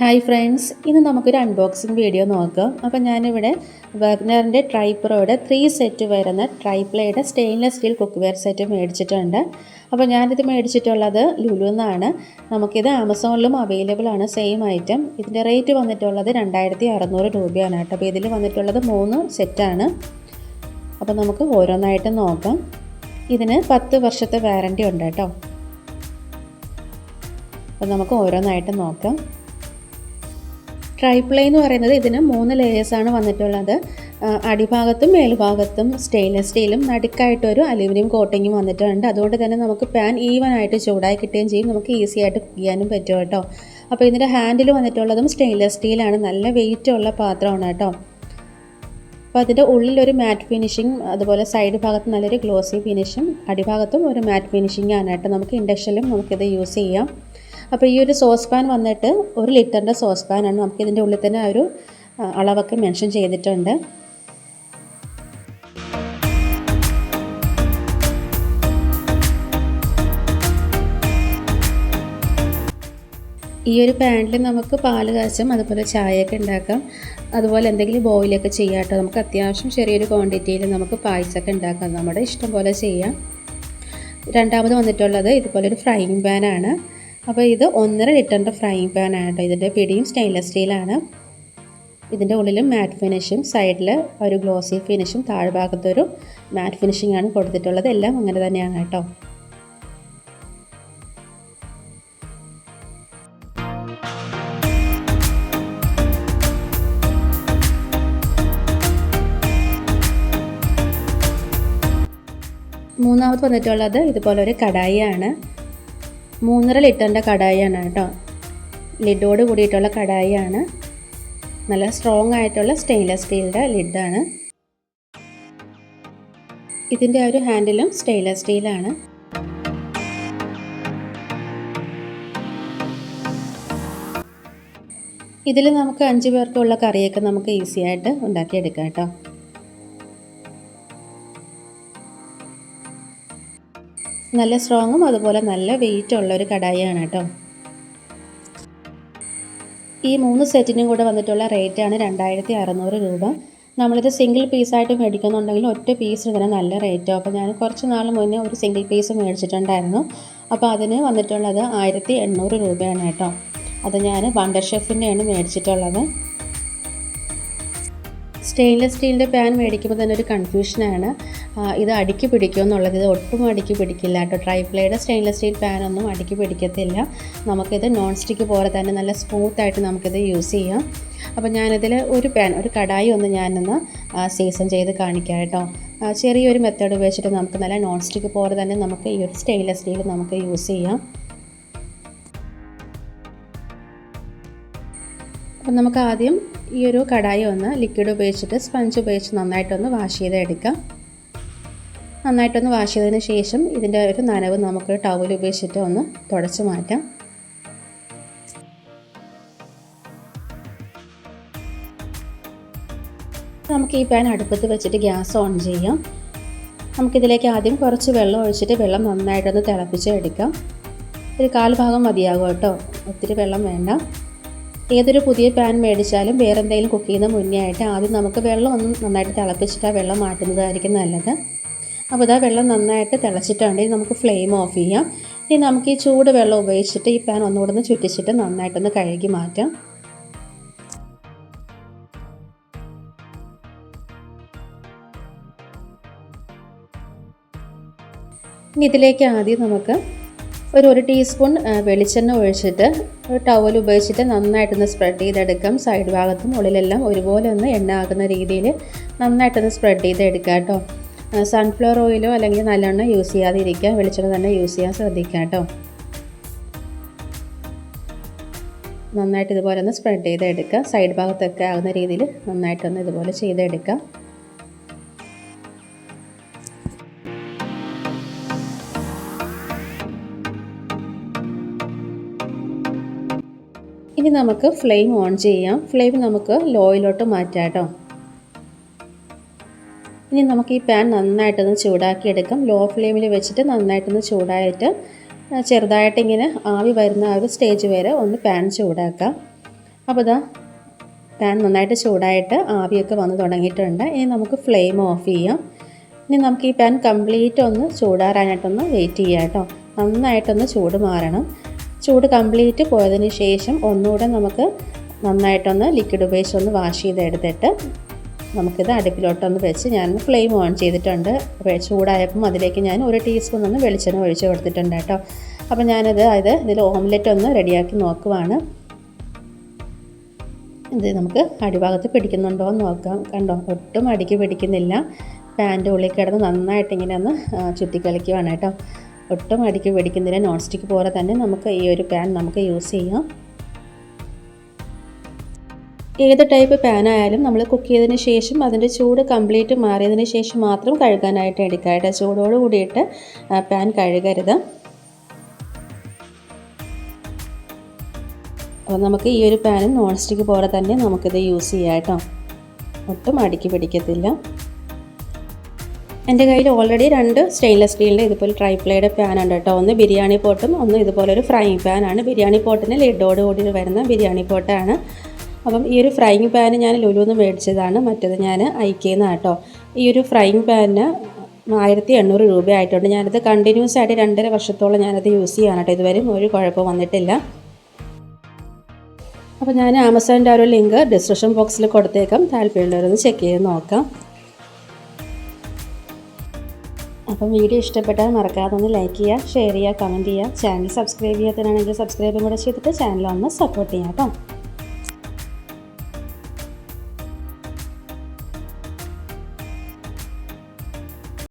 Hi friends, ഇന്ന് നമുക്കൊരു unboxing video നോക്കാം. അപ്പോൾ ഞാനിവിടെ വാഗ്നറിൻ്റെ ട്രൈപ്രോയുടെ 3 സെറ്റ് വരുന്ന ട്രൈപ്ലയുടെ stainless steel cookware set മേടിച്ചിട്ടുണ്ട്. അപ്പോൾ ഞാനിത് മേടിച്ചിട്ടുള്ളത് ലുലുന്നാണ്. നമുക്കിത് ആമസോണിലും അവൈലബിൾ ആണ്, സെയിം ഐറ്റം. ഇതിൻ്റെ റേറ്റ് വന്നിട്ടുള്ളത് 2600 രൂപയാണ് കേട്ടോ. അപ്പോൾ ഇതിൽ വന്നിട്ടുള്ളത് 3 സെറ്റാണ്. അപ്പോൾ നമുക്ക് ഓരോന്നായിട്ട് നോക്കാം. ഇതിന് 10 വർഷത്തെ വാറൻറ്റി ഉണ്ട് കേട്ടോ. അപ്പോൾ നമുക്ക് ഓരോന്നായിട്ട് നോക്കാം. ട്രൈപ്ലൈ എന്ന് പറയുന്നത് ഇതിന് 3 ലെയേഴ്സാണ് വന്നിട്ടുള്ളത്. അടിഭാഗത്തും മേൽഭാഗത്തും സ്റ്റെയിൻലെസ് സ്റ്റീലും നടുക്കായിട്ടൊരു അലുമിനിയം കോട്ടിങ്ങും വന്നിട്ടുണ്ട്. അതുകൊണ്ട് തന്നെ നമുക്ക് പാൻ ഈവനായിട്ട് ചൂടായി കിട്ടുകയും ചെയ്യും. നമുക്ക് ഈസി ആയിട്ട് കുക്ക് ചെയ്യാനും പറ്റും കേട്ടോ. അപ്പോൾ ഇതിൻ്റെ ഹാൻഡിൽ വന്നിട്ടുള്ളതും സ്റ്റെയിൻലെസ് സ്റ്റീലാണ്. നല്ല വെയിറ്റുള്ള പാത്രമാണ് കേട്ടോ. അപ്പോൾ അതിൻ്റെ ഉള്ളിലൊരു മാറ്റ് ഫിനിഷിങ്, അതുപോലെ സൈഡ് ഭാഗത്ത് നല്ലൊരു ഗ്ലോസി ഫിനിഷും, അടിഭാഗത്തും ഒരു മാറ്റ് ഫിനിഷിംഗ് ആണ് കേട്ടോ. നമുക്ക് ഇൻഡക്ഷനിലും നമുക്കിത് യൂസ് ചെയ്യാം. അപ്പോൾ ഈ ഒരു സോസ് പാൻ വന്നിട്ട് 1 ലിറ്ററിൻ്റെ സോസ് പാനാണ്. നമുക്കിതിൻ്റെ ഉള്ളിൽ തന്നെ ഒരു അളവൊക്കെ മെൻഷൻ ചെയ്തിട്ടുണ്ട്. ഈ ഒരു പാനിൽ നമുക്ക് പാല് കാച്ചും, അതുപോലെ ചായയൊക്കെ ഉണ്ടാക്കാം, അതുപോലെ എന്തെങ്കിലും ബോയിലൊക്കെ ചെയ്യാം കേട്ടോ. നമുക്ക് അത്യാവശ്യം ചെറിയൊരു ക്വാണ്ടിറ്റിയിൽ നമുക്ക് പായസമൊക്കെ ഉണ്ടാക്കാം, നമ്മുടെ ഇഷ്ടം പോലെ ചെയ്യാം. രണ്ടാമത് വന്നിട്ടുള്ളത് ഇതുപോലൊരു ഫ്രൈയിങ് പാനാണ്. അപ്പോൾ ഇത് 1.5 ലിറ്ററിൻ്റെ ഫ്രൈയിങ് പാനാണ് കേട്ടോ. ഇതിൻ്റെ പിടിയും സ്റ്റെയിൻലെസ് സ്റ്റീലാണ്. ഇതിൻ്റെ ഉള്ളിലും മാറ്റ് ഫിനിഷും, സൈഡിൽ ഒരു ഗ്ലോസി ഫിനിഷും, താഴ്ഭാഗത്തൊരു മാറ്റ് ഫിനിഷിംഗ് ആണ് കൊടുത്തിട്ടുള്ളത്. എല്ലാം അങ്ങനെ തന്നെയാണ് കേട്ടോ. മൂന്നാമത് വന്നിട്ടുള്ളത് ഇതുപോലൊരു കടായിയാണ്. 3.5 ലിറ്ററിൻ്റെ കടായിയാണ് കേട്ടോ. ലിഡോട് കൂടിയിട്ടുള്ള കടായിയാണ്. നല്ല സ്ട്രോങ് ആയിട്ടുള്ള സ്റ്റെയിൻലെസ് സ്റ്റീലിൻ്റെ ലിഡാണ്. ഇതിൻ്റെ ഒരു ഹാൻഡിലും സ്റ്റെയിൻലെസ് സ്റ്റീലാണ്. ഇതിൽ നമുക്ക് 5 പേർക്കുള്ള കറിയൊക്കെ നമുക്ക് ഈസി ആയിട്ട് ഉണ്ടാക്കിയെടുക്കാം കേട്ടോ. നല്ല സ്ട്രോങ്ങും അതുപോലെ നല്ല വെയിറ്റുള്ള ഒരു കടായിയാണ് കേട്ടോ. ഈ 3 സെറ്റിനും കൂടെ വന്നിട്ടുള്ള റേറ്റാണ് 2600 രൂപ. നമ്മളിത് സിംഗിൾ പീസായിട്ട് മേടിക്കുന്നുണ്ടെങ്കിൽ ഒറ്റ പീസിന് തന്നെ നല്ല റേറ്റോ. അപ്പോൾ ഞാൻ കുറച്ച് നാൾ മുന്നേ ഒരു സിംഗിൾ പീസ് മേടിച്ചിട്ടുണ്ടായിരുന്നു. അപ്പോൾ അതിന് വന്നിട്ടുള്ളത് 1800 രൂപയാണ് കേട്ടോ. അത് ഞാൻ വണ്ടർ ഷെഫിൻ്റെയാണ് മേടിച്ചിട്ടുള്ളത്. സ്റ്റെയിൻലെസ് സ്റ്റീലിൻ്റെ പാൻ മേടിക്കുമ്പോൾ തന്നെ ഒരു കൺഫ്യൂഷനാണ്, ഇത് അടുക്കി പിടിക്കുമെന്നുള്ളത്. ഇത് ഒട്ടും അടുക്കി പിടിക്കില്ല കേട്ടോ. ട്രൈപ്ലയുടെ സ്റ്റെയിൻലെസ് സ്റ്റീൽ പാനൊന്നും അടുക്കി പിടിക്കത്തില്ല. നമുക്കിത് നോൺ സ്റ്റിക്ക് പോലെ തന്നെ നല്ല സ്മൂത്തായിട്ട് നമുക്കിത് യൂസ് ചെയ്യാം. അപ്പോൾ ഞാനിതിൽ ഒരു കടായി ഞാനൊന്ന് സീസൺ ചെയ്ത് കാണിക്കാം കേട്ടോ. ചെറിയൊരു മെത്തേഡ് ഉപയോഗിച്ചിട്ട് നമുക്ക് നല്ല നോൺ സ്റ്റിക്ക് പോലെ തന്നെ നമുക്ക് ഈ ഒരു സ്റ്റെയിൻലെസ് സ്റ്റീൽ നമുക്ക് യൂസ് ചെയ്യാം. അപ്പം നമുക്ക് ആദ്യം ഈ ഒരു കടായി ലിക്വിഡ് ഉപയോഗിച്ചിട്ട് സ്പഞ്ച് ഉപയോഗിച്ച് നന്നായിട്ടൊന്ന് വാഷ് ചെയ്തെടുക്കാം. നന്നായിട്ടൊന്ന് വാഷ് ചെയ്തതിന് ശേഷം ഇതിൻ്റെ ഒരു നനവ് നമുക്ക് ടവൽ ഉപയോഗിച്ചിട്ട് ഒന്ന് തുടച്ച് മാറ്റാം. നമുക്ക് ഈ പാൻ അടുപ്പത്ത് വെച്ചിട്ട് ഗ്യാസ് ഓൺ ചെയ്യാം. നമുക്കിതിലേക്ക് ആദ്യം കുറച്ച് വെള്ളം ഒഴിച്ചിട്ട് വെള്ളം നന്നായിട്ടൊന്ന് തിളപ്പിച്ചെടുക്കാം. ഒരു 1/4 ഭാഗം മതിയാകും കേട്ടോ, ഒത്തിരി വെള്ളം വേണ്ട. ഏതൊരു പുതിയ പാൻ മേടിച്ചാലും വേറെ എന്തെങ്കിലും കുക്ക് ചെയ്യുന്ന മുന്നേ ആയിട്ട് ആദ്യം നമുക്ക് വെള്ളം നന്നായിട്ട് തിളപ്പിച്ചിട്ട് ആ വെള്ളം മാറ്റുന്നതായിരിക്കും നല്ലത്. അപ്പോൾ ഇതാ വെള്ളം നന്നായിട്ട് തിളച്ചിട്ടുണ്ടെങ്കിൽ നമുക്ക് ഫ്ലെയിം ഓഫ് ചെയ്യാം. ഇനി നമുക്ക് ഈ ചൂട് വെള്ളം ഉപയോഗിച്ചിട്ട് ഈ പാൻ ഒന്നുകൂടെ ചുറ്റിച്ചിട്ട് നന്നായിട്ടൊന്ന് കഴുകി മാറ്റാം. ഇനി ഇതിലേക്ക് ആദ്യം നമുക്ക് ഒരു ടീസ്പൂൺ വെളിച്ചെണ്ണ ഒഴിച്ചിട്ട് ഒരു ടവൽ ഉപയോഗിച്ചിട്ട് നന്നായിട്ടൊന്ന് സ്പ്രെഡ് ചെയ്തെടുക്കാം. സൈഡ് ഭാഗത്തും ഉള്ളിലെല്ലാം ഒരുപോലെ എണ്ണ ആകുന്ന രീതിയിൽ നന്നായിട്ടൊന്ന് സ്പ്രെഡ് ചെയ്തെടുക്കുക കേട്ടോ. സൺഫ്ലവർ ഓയിലോ അല്ലെങ്കിൽ നല്ലെണ്ണ യൂസ് ചെയ്യാതിരിക്കുക, വെളിച്ചെണ്ണ തന്നെ യൂസ് ചെയ്യാൻ ശ്രദ്ധിക്കുക കേട്ടോ. നന്നായിട്ട് ഇതുപോലെ ഒന്ന് സ്പ്രെഡ് ചെയ്തെടുക്കുക. സൈഡ് ഭാഗത്തൊക്കെ ആകുന്ന രീതിയിൽ നന്നായിട്ടൊന്ന് ഇതുപോലെ ചെയ്തെടുക്കുക. ഇനി നമുക്ക് ഫ്ലെയിം ഓൺ ചെയ്യാം. ഫ്ലെയിം നമുക്ക് ലോയിലോട്ട് മാറ്റാം കേട്ടോ. ഇനി നമുക്ക് ഈ പാൻ നന്നായിട്ടൊന്ന് ചൂടാക്കിയെടുക്കാം. ലോ ഫ്ലെയിമിൽ വെച്ചിട്ട് നന്നായിട്ടൊന്ന് ചൂടായിട്ട് ചെറുതായിട്ട് ഇങ്ങനെ ആവി വരുന്ന ആ ഒരു സ്റ്റേജ് വരെ ഒന്ന് പാൻ ചൂടാക്കാം. അപ്പോൾ ഇതാ പാൻ നന്നായിട്ട് ചൂടായിട്ട് ആവിയൊക്കെ വന്ന് തുടങ്ങിയിട്ടുണ്ട്. ഇനി നമുക്ക് ഫ്ലെയിം ഓഫ് ചെയ്യാം. ഇനി നമുക്ക് ഈ പാൻ കംപ്ലീറ്റ് ഒന്ന് ചൂടാറാനായിട്ടൊന്ന് വെയിറ്റ് ചെയ്യാം കേട്ടോ. നന്നായിട്ടൊന്ന് ചൂട് മാറണം. ചൂട് കംപ്ലീറ്റ് പോയതിന് ശേഷം ഒന്നുകൂടെ നമുക്ക് നന്നായിട്ടൊന്ന് ലിക്വിഡ് ഉപയോഗിച്ചൊന്ന് വാഷ് ചെയ്തെടുത്തിട്ട് നമുക്കിത് അടുപ്പിലോട്ടൊന്ന് വെച്ച് ഞാൻ ഫ്ലെയിം ഓൺ ചെയ്തിട്ടുണ്ട്. ചൂടായപ്പം അതിലേക്ക് ഞാൻ 1 ടീസ്പൂൺ ഒന്ന് വെളിച്ചെണ്ണ ഒഴിച്ച് കൊടുത്തിട്ടുണ്ട് കേട്ടോ. അപ്പോൾ ഞാനത് ഇതിൽ ഓംലെറ്റ് ഒന്ന് റെഡിയാക്കി നോക്കുവാണ്. ഇത് നമുക്ക് അടിഭാഗത്ത് പിടിക്കുന്നുണ്ടോ എന്ന് നോക്കാം. കണ്ടോ, ഒട്ടും അടിക്ക് പിടിക്കുന്നില്ല. പാൻ്റെ ഉള്ളിൽ കിടന്ന് നന്നായിട്ട് ഇങ്ങനെ ഒന്ന് ചുറ്റിക്കളിക്കുവാണ് കേട്ടോ. ഒട്ടും അടിക്ക് പിടിക്കുന്നില്ല. നോൺ സ്റ്റിക്ക് പോലെ തന്നെ നമുക്ക് ഈ ഒരു പാൻ നമുക്ക് യൂസ് ചെയ്യാം. ഏത് ടൈപ്പ് പാനായാലും നമ്മൾ കുക്ക് ചെയ്തതിന് ശേഷം അതിൻ്റെ ചൂട് കംപ്ലീറ്റ് മാറിയതിന് ശേഷം മാത്രം കഴുകാനായിട്ട് എടുക്കുക കേട്ടോ. ചൂടോട് കൂടിയിട്ട് പാൻ കഴുകരുത്. അപ്പോൾ നമുക്ക് ഈ ഒരു പാനും നോൺ സ്റ്റിക്ക് പോലെ തന്നെ നമുക്കിത് യൂസ് ചെയ്യാം കേട്ടോ. ഒട്ടും അടിക്ക് പിടിക്കത്തില്ല. എൻ്റെ കയ്യിൽ ഓൾറെഡി 2 സ്റ്റെയിൻലെസ് സ്റ്റീലിൻ്റെ ഇതുപോലെ ട്രൈപ്ലേയുടെ പാൻ ഉണ്ട് കേട്ടോ. ഒന്ന് ബിരിയാണി പോട്ടും ഒന്ന് ഇതുപോലൊരു ഫ്രൈയിങ് പാനാണ്. ബിരിയാണി പോട്ടിന് ലിഡോട് കൂടി വരുന്ന ബിരിയാണി പോട്ടാണ്. അപ്പം ഈ ഒരു ഫ്രൈയിങ് പാന് ഞാൻ ലുലുന്ന് മേടിച്ചതാണ്. മറ്റേത് ഞാൻ ഐക്കേന്നാണ് കേട്ടോ. ഈ ഒരു ഫ്രൈയിങ് പാനിന് 1800 രൂപയായിട്ടുണ്ട്. ഞാനത് കണ്ടിന്യൂസ് ആയിട്ട് 2.5 വർഷത്തോളം ഞാനത് യൂസ് ചെയ്യാണ് കേട്ടോ. ഇതുവരെയും ഒരു കുഴപ്പം വന്നിട്ടില്ല. അപ്പോൾ ഞാൻ ആമസോണിൻ്റെ ഒരു ലിങ്ക് ഡിസ്ക്രിപ്ഷൻ ബോക്സിൽ കൊടുത്തേക്കാം. താല്പര്യമുള്ളവരൊന്ന് ചെക്ക് ചെയ്ത് നോക്കാം. അപ്പം വീഡിയോ ഇഷ്ടപ്പെട്ടാൽ മറക്കാതെ ഒന്ന് ലൈക്ക് ചെയ്യുക, ഷെയർ ചെയ്യുക, കമൻറ്റ് ചെയ്യുക. ചാനൽ സബ്സ്ക്രൈബ് ചെയ്യാത്തതാണെങ്കിൽ സബ്സ്ക്രൈബും കൂടെ ചെയ്തിട്ട് ചാനൽ ഒന്ന് സപ്പോർട്ട് ചെയ്യാം കേട്ടോ.